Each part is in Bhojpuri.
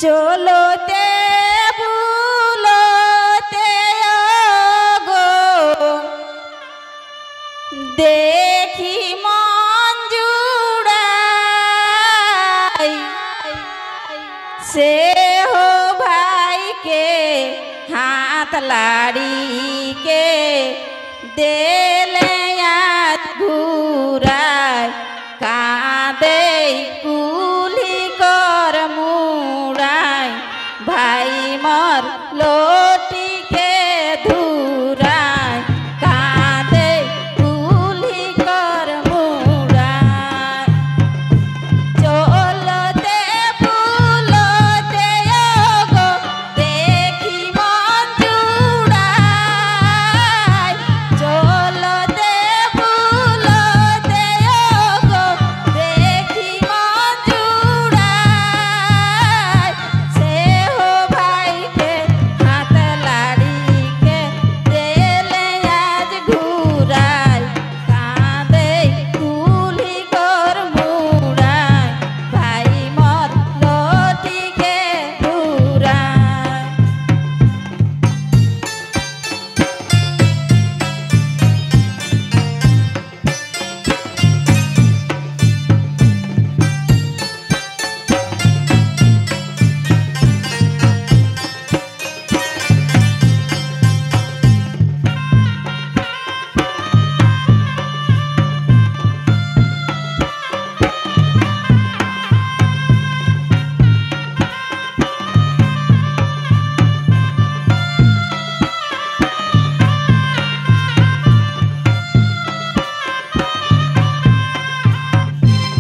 চলোতে বুলোতে গো দেখি মন জুড়াই से हो भाई के हाथ लाड़ी के देले याद घूराय कांदे कुली कर मुड़ाय भाई मर लोटी के धूराय कांदे कुली कर मुड़ाय चलते बुलते गो देखी मन जुड़ाय चलते बुलते गो देखी मन जुड़ाय से हो भाई के हाथ लाड़ी के देले आज घूराय कांदे कुली कर मुड़ाय भाई मर लोटी के घूराय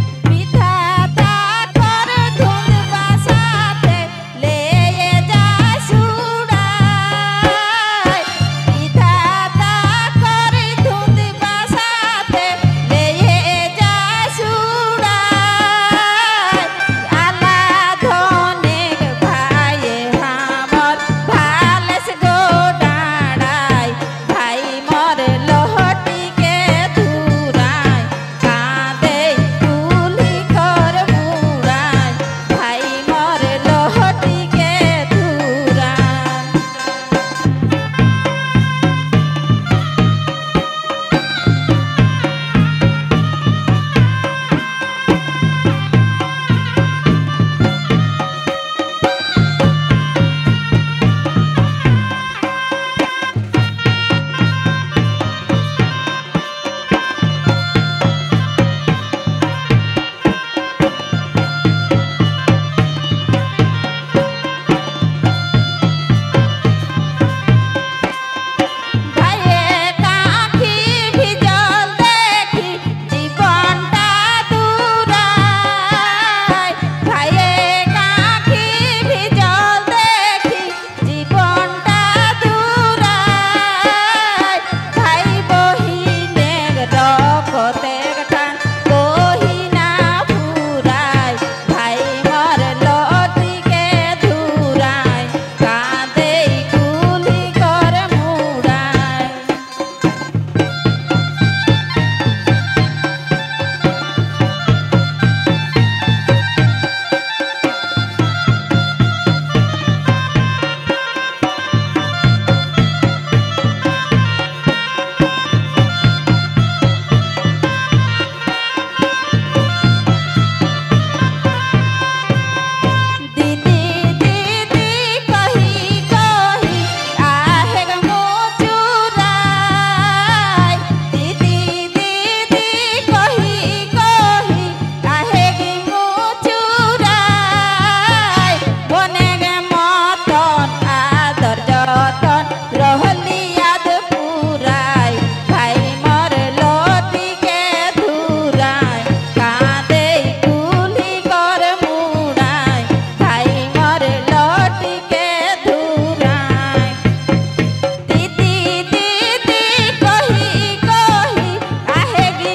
विधाता कर धुंध बसाते ले जा सुड़ाय विधाता कर धुंध बसाते ले जा सुड़ाय आला धोने भाई हमर भालस गो डाड़ाय भाई मर लोहटी के धूराय कांदे कुली कर मुड़ाय भाई मर लोहटी के धूराय ভাইয়ে কাঁখি ভিজল দেখি জীবনটা দূরায় ভাইয়ে কাঁখি ভিজল দেখি জীবনটা দূরায় ভাই বহিনের রকতের টান বহিনা ফুরায় ভাই মর লটিকে ধুরায় কাঁদে কুলি কর মুড়ায় दीदी दीदी कही कही आहे ग मुचुराय दीदी दीदी कही कही आहे ग मुचुराय बने गे मतन आदर जतन रहली याद पुराय भाई मर लोटी के धूराय कांदे कुली कर मुड़ाय भाई मर लोटी के धूराय दीदी दीदी कही कही आहे गी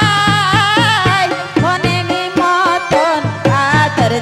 मुचुराय बने गी मतन आदर